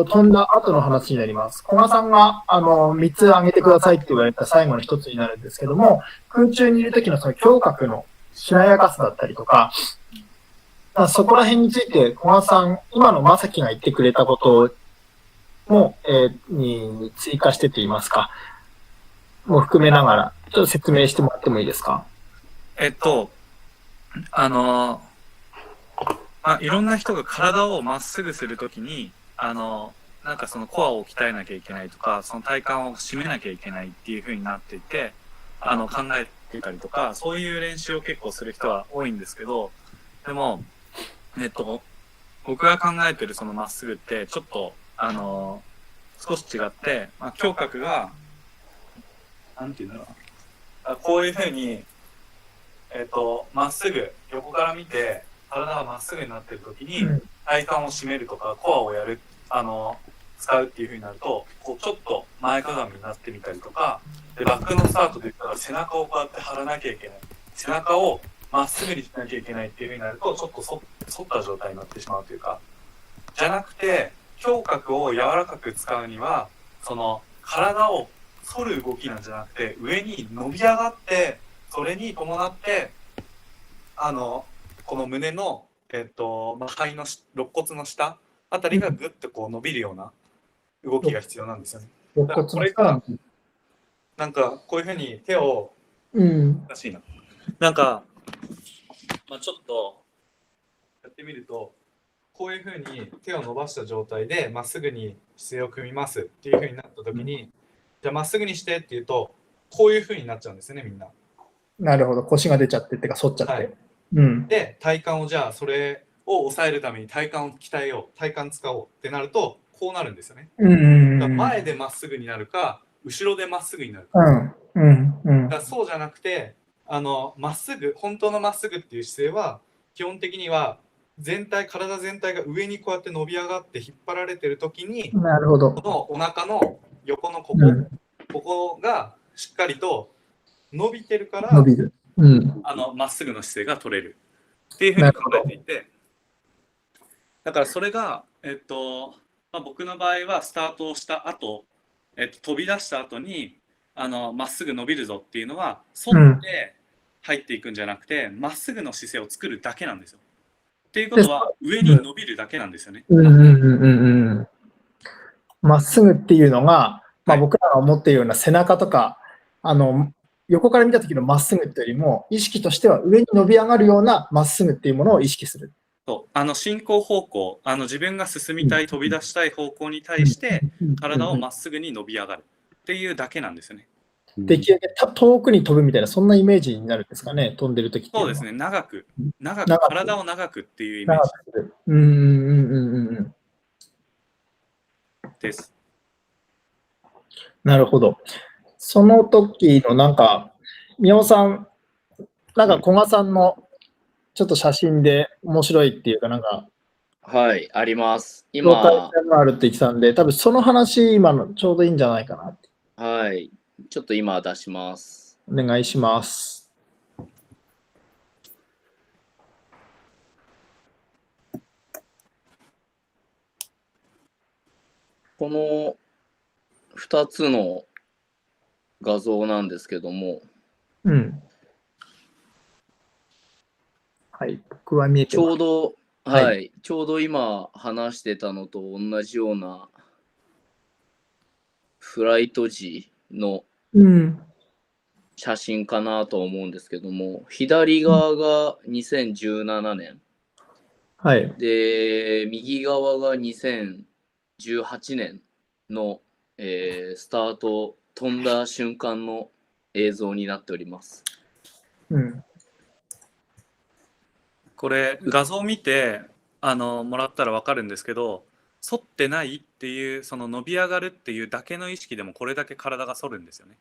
飛んだ後の話になります。古賀さんが、3つ挙げてくださいって言われた最後の1つになるんですけども、空中にいる時のその胸郭のしなやかさだったりとか、そこら辺について古賀さん、今のまさきが言ってくれたことも、に追加してと言いますか、も含めながら、ちょっと説明してもらってもいいですか？いろんな人が体をまっすぐするときに、なんかそのコアを鍛えなきゃいけないとか、その体幹を締めなきゃいけないっていう風になっていて、考えてたりとか、そういう練習を結構する人は多いんですけど、でも、僕が考えてるそのまっすぐって、ちょっと、少し違って、胸郭が、なんていうんだろう。こういう風に、まっすぐ横から見て、体がまっすぐになってる時に体幹を締めるとかコアをやる使うっていう風になるとこうちょっと前かがみになってみたりとかでバックのスタートで言ったら背中をこうやって張らなきゃいけない背中をまっすぐにしなきゃいけないっていう風になるとちょっと反った状態になってしまうというかじゃなくて胸郭を柔らかく使うにはその体を反る動きなんじゃなくて上に伸び上がってそれに伴ってこの胸の、肺の肋骨の下あたりがぐっとこう伸びるような動きが必要なんですよね。だからこれがなんかこういうふうに手を、難しいな。なんか、ちょっとやってみるとこういうふうに手を伸ばした状態でまっすぐに姿勢を組みますっていうふうになった時に、じゃあまっすぐにしてって言うとこういうふうになっちゃうんですよねみんな。なるほど、腰が出ちゃってってか反っちゃって。で体幹をじゃあそれを抑えるために体幹を鍛えよう体幹使おうってなるとこうなるんですよね。前でまっすぐになるか後ろでまっすぐになるか。だからそうじゃなくてまっすぐ本当のまっすぐっていう姿勢は基本的には体全体が上にこうやって伸び上がって引っ張られてる時になるほどこのお腹の横のここがしっかりと伸びてるから伸びる、まっすぐの姿勢が取れるっていうふうに考えていてだからそれが、僕の場合はスタートをした後、飛び出した後にまっすぐ伸びるぞっていうのは反って入っていくんじゃなくてまっすぐの姿勢を作るだけなんですよ。っていうことは上に伸びるだけなんですよね。まっすぐっていうのが、僕らが思っているような背中とか横から見た時のまっすぐっていうよりも意識としては上に伸び上がるようなまっすぐっていうものを意識する。そう進行方向自分が進みたい飛び出したい方向に対して体をまっすぐに伸び上がるっていうだけなんですよね。できるだけ遠くに飛ぶみたいなそんなイメージになるんですかね、飛んでる時っていうのは。そうですね、長く体を長くっていうイメージです。なるほど。その時のなんか宮尾さんなんか古賀さんのちょっと写真で面白いっていうかなんかはいあります。今あるって言ってたんで多分その話今のちょうどいいんじゃないかなって。はいちょっと今出します。お願いします。この2つの画像なんですけども、はい、僕は見えてます。ちょうど今話してたのと同じようなフライト時の写真かなと思うんですけども、左側が2017年、で右側が2018年の、スタート飛んだ瞬間の映像になっております。これ画像を見てもらったら分かるんですけど反ってないっていうその伸び上がるっていうだけの意識でもこれだけ体が反るんですよね。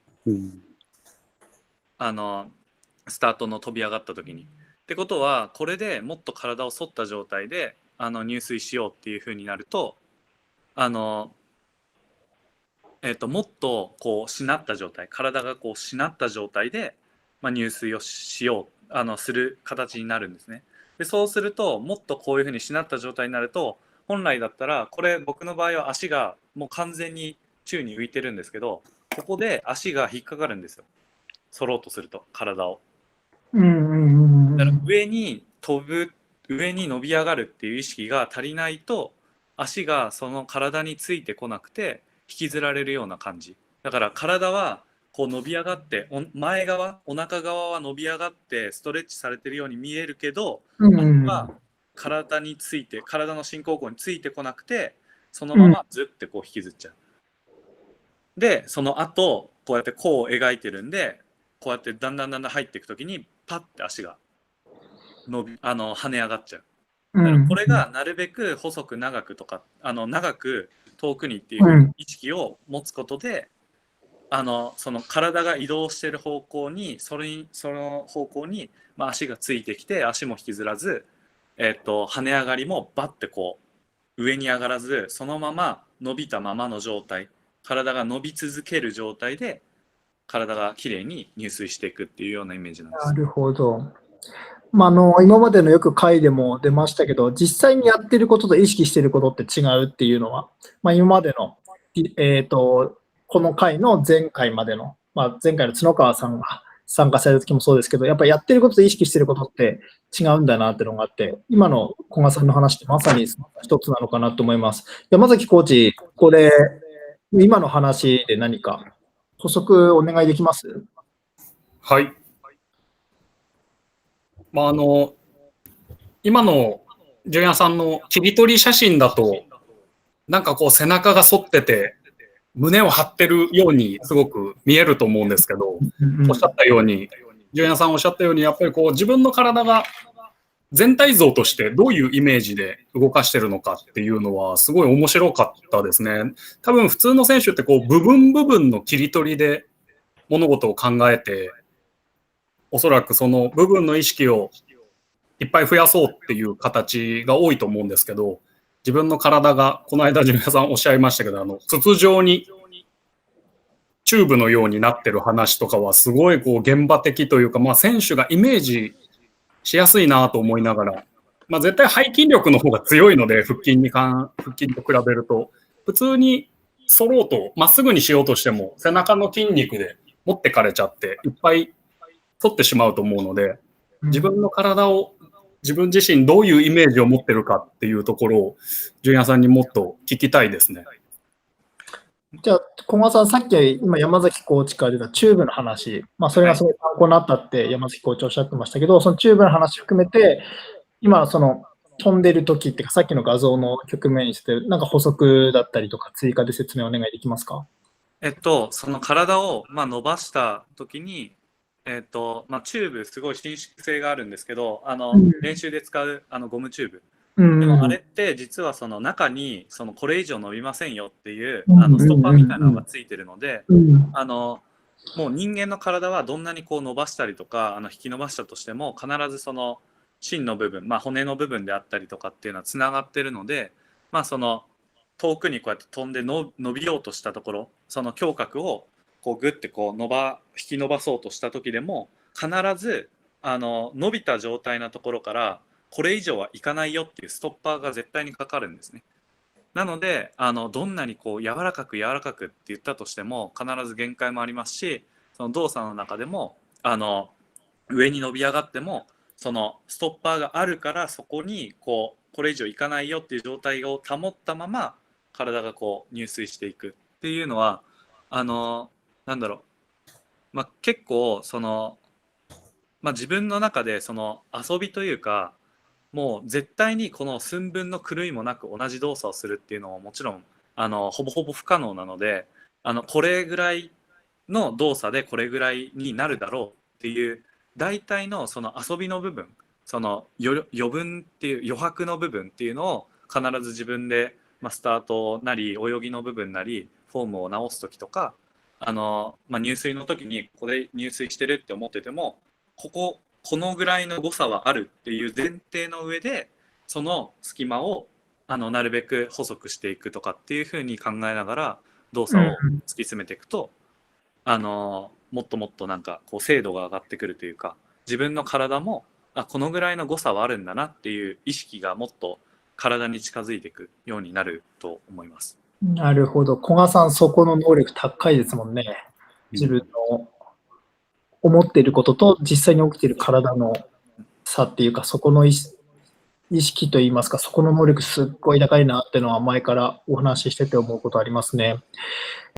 スタートの飛び上がった時に。ってことはこれでもっと体を反った状態で入水しようっていう風になるともっとこうしなった状態体がこうしなった状態で、入水をしようする形になるんですね。でそうするともっとこういう風にしなった状態になると本来だったら、これ僕の場合は足がもう完全に宙に浮いてるんですけど、ここで足が引っかかるんですよ。反ろうとすると、体を。うんうんうんだからうん。上に飛ぶ、上に伸び上がるっていう意識が足りないと、足がその体についてこなくて引きずられるような感じ。だから体はこう伸び上がって、前側、お腹側は伸び上がってストレッチされてるように見えるけど、うん足うんは体について、体の進行方向についてこなくて、そのうん。ままずってこう引きずっちゃう。で、その後、こうやって弧を描いてるんで、こうやってだんだん入っていくときに、パッて足が跳ね上がっちゃう。だからこうん。れがなるべく細く長くとか、長く遠くにっていううん。風に意識を持つことで、その体が移動してる方向に、その方向に、足がついてきて、足も引きずらず、跳ね上がりもバッてこう、上に上がらず、そのまま伸びたままの状態、体が伸び続ける状態で、体がきれいに入水していくっていうようなイメージなんです。なるほど。今までのよく回でも出ましたけど、実際にやってることと意識していることって違うっていうのは、今までの、この回の前回までの、前回の角川さんが参加された時もそうですけど、やっぱりやってることと意識していることって違うんだなっていうのがあって、今の古賀さんの話ってまさに一つなのかなと思います。山崎コーチ、これ、今の話で何か補足お願いできます？はい。今の純也さんの切り取り写真だと、なんかこう背中が反ってて、胸を張ってるようにすごく見えると思うんですけど、おっしゃったように、純也さんおっしゃったように、やっぱりこう自分の体が全体像としてどういうイメージで動かしてるのかっていうのはすごい面白かったですね。多分普通の選手ってこう部分部分の切り取りで物事を考えて、おそらくその部分の意識をいっぱい増やそうっていう形が多いと思うんですけど、自分の体が、この間、ジュニアさんおっしゃいましたけど、筒状にチューブのようになってる話とかは、すごいこう現場的というか、選手がイメージしやすいなと思いながら、絶対背筋力の方が強いので、腹筋と比べると、普通に反ろうと、まっすぐにしようとしても、背中の筋肉で持ってかれちゃって、いっぱい反ってしまうと思うので、自分の体を自分自身どういうイメージを持ってるかっていうところを、純也さんにもっと聞きたいですね。じゃあ、小川さん、さっき今山崎コーチから出たチューブの話、それがすごい参考になったって山崎コーチおっしゃってましたけど、そのチューブの話含めて、今その飛んでる時っていうか、さっきの画像の局面にしてなんか補足だったりとか追加で説明お願いできますか？その体を伸ばした時に、チューブすごい伸縮性があるんですけど、練習で使うゴムチューブ。でもあれって実はその中にこれ以上伸びませんよっていうストッパーみたいなのがついてるので、もう人間の体はどんなにこう伸ばしたりとか引き伸ばしたとしても必ずその芯の部分、骨の部分であったりとかっていうのはつながってるので、その遠くにこうやって飛んで伸びようとしたところ、その胸郭をこうグッてこう引き伸ばそうとした時でも必ず伸びた状態のところからこれ以上はいかないよっていうストッパーが絶対にかかるんですね。なのでどんなにこう柔らかくって言ったとしても必ず限界もありますし、その動作の中でも上に伸び上がってもそのストッパーがあるからそこにこれ以上いかないよっていう状態を保ったまま体がこう入水していくっていうのはなんだろう、結構その、自分の中でその遊びというか、もう絶対にこの寸分の狂いもなく同じ動作をするっていうのももちろんほぼほぼ不可能なので、これぐらいの動作でこれぐらいになるだろうっていう大体のその遊びの部分、その余分っていう余白の部分っていうのを必ず自分で、スタートなり泳ぎの部分なりフォームを直す時とか入水の時にこれ入水してるって思っててもこのぐらいの誤差はあるっていう前提の上でその隙間をなるべく細くしていくとかっていうふうに考えながら動作を突き詰めていくと、もっともっとなんかこう精度が上がってくるというか、自分の体もこのぐらいの誤差はあるんだなっていう意識がもっと体に近づいていくようになると思います。なるほど。古賀さん、そこの能力高いですもんね。自分の思っていることと実際に起きている体の差っていうか、そこの意識といいますか、そこの能力すっごい高いなっていうのは前からお話ししてて思うことありますね。